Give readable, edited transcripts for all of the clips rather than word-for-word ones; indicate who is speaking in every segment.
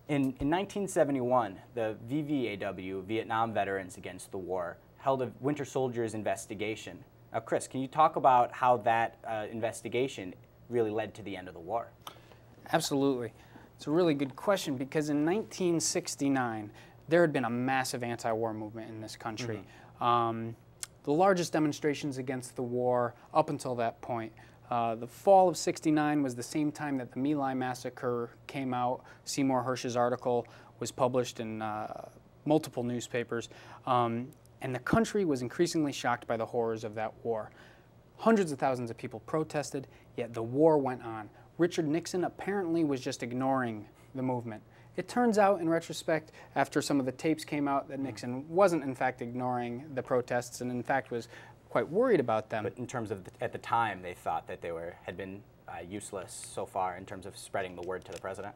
Speaker 1: In 1971, the VVAW, Vietnam Veterans Against the War, held a winter soldiers investigation. Now, Chris, can you talk about how that investigation really led to the end of the war?
Speaker 2: Absolutely. It's a really good question because in 1969, there had been a massive anti-war movement in this country. The largest demonstrations against the war up until that point. The fall of '69 was the same time that the My Lai massacre came out. Seymour Hersh's article was published in multiple newspapers. And the country was increasingly shocked by the horrors of that war. Hundreds of thousands of people protested, yet the war went on. Richard Nixon apparently was just ignoring the movement. It turns out, in retrospect, after some of the tapes came out, that Nixon wasn't, in fact, ignoring the protests and, in fact, was quite worried about them.
Speaker 1: But in terms of, at the time, they thought that they had been useless so far in terms of spreading the word to the president?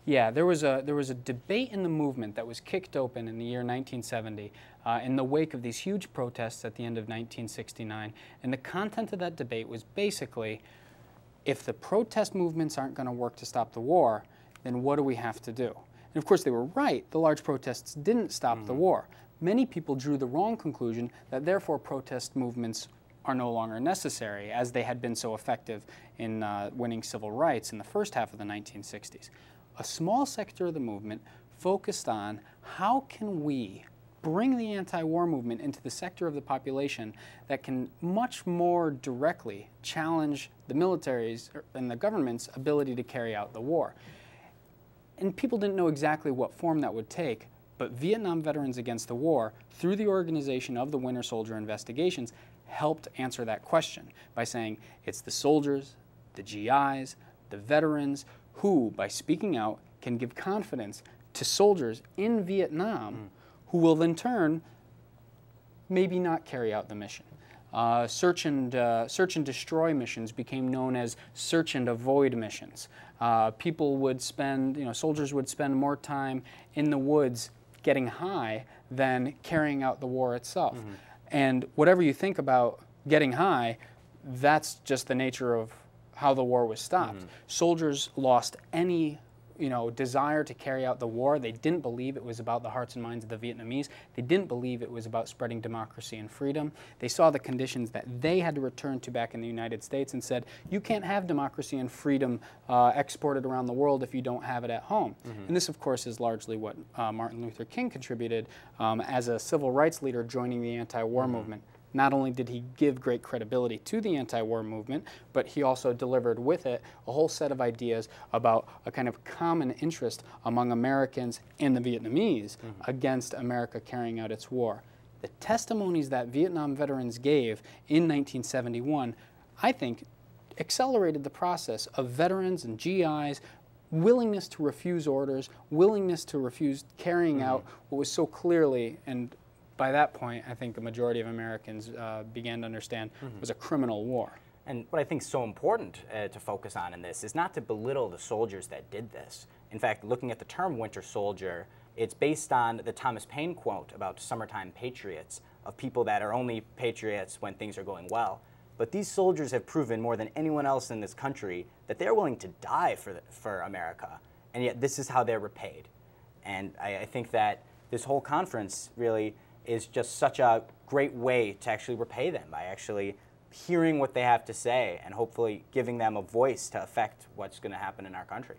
Speaker 2: Yeah, there was a debate in the movement that was kicked open in the year 1970 in the wake of these huge protests at the end of 1969. And the content of that debate was basically, if the protest movements aren't going to work to stop the war, then what do we have to do? And of course they were right. The large protests didn't stop the war. Many people drew the wrong conclusion that therefore protest movements are no longer necessary, as they had been so effective in winning civil rights in the first half of the 1960s. A small sector of the movement focused on how can we bring the anti-war movement into the sector of the population that can much more directly challenge the military's and the government's ability to carry out the war. And people didn't know exactly what form that would take, but Vietnam Veterans Against the War, through the organization of the Winter Soldier Investigations, helped answer that question by saying it's the soldiers, the GIs, the veterans who, by speaking out, can give confidence to soldiers in Vietnam who will in turn maybe not carry out the mission. Search and destroy missions became known as search and avoid missions. People would spend, soldiers would spend more time in the woods getting high than carrying out the war itself. And whatever you think about getting high, that's just the nature of how the war was stopped. Soldiers lost any desire to carry out the war. They didn't believe it was about the hearts and minds of the Vietnamese. They didn't believe it was about spreading democracy and freedom. They saw the conditions that they had to return to back in the United States and said, you can't have democracy and freedom exported around the world if you don't have it at home. And this, of course, is largely what Martin Luther King contributed as a civil rights leader joining the anti-war movement. Not only did he give great credibility to the anti-war movement, but he also delivered with it a whole set of ideas about a kind of common interest among Americans and the Vietnamese against America carrying out its war. The testimonies that Vietnam veterans gave in 1971, I think, accelerated the process of veterans and GIs willingness to refuse orders, willingness to refuse carrying out what was so clearly, and by that point, I think a majority of Americans began to understand was a criminal war.
Speaker 1: And what I think is so important to focus on in this is not to belittle the soldiers that did this. In fact, looking at the term winter soldier, it's based on the Thomas Paine quote about summertime patriots, of people that are only patriots when things are going well. But these soldiers have proven more than anyone else in this country that they're willing to die for America, and yet this is how they're repaid. And I think that this whole conference really is just such a great way to actually repay them by actually hearing what they have to say and hopefully giving them a voice to affect what's going to happen in our country.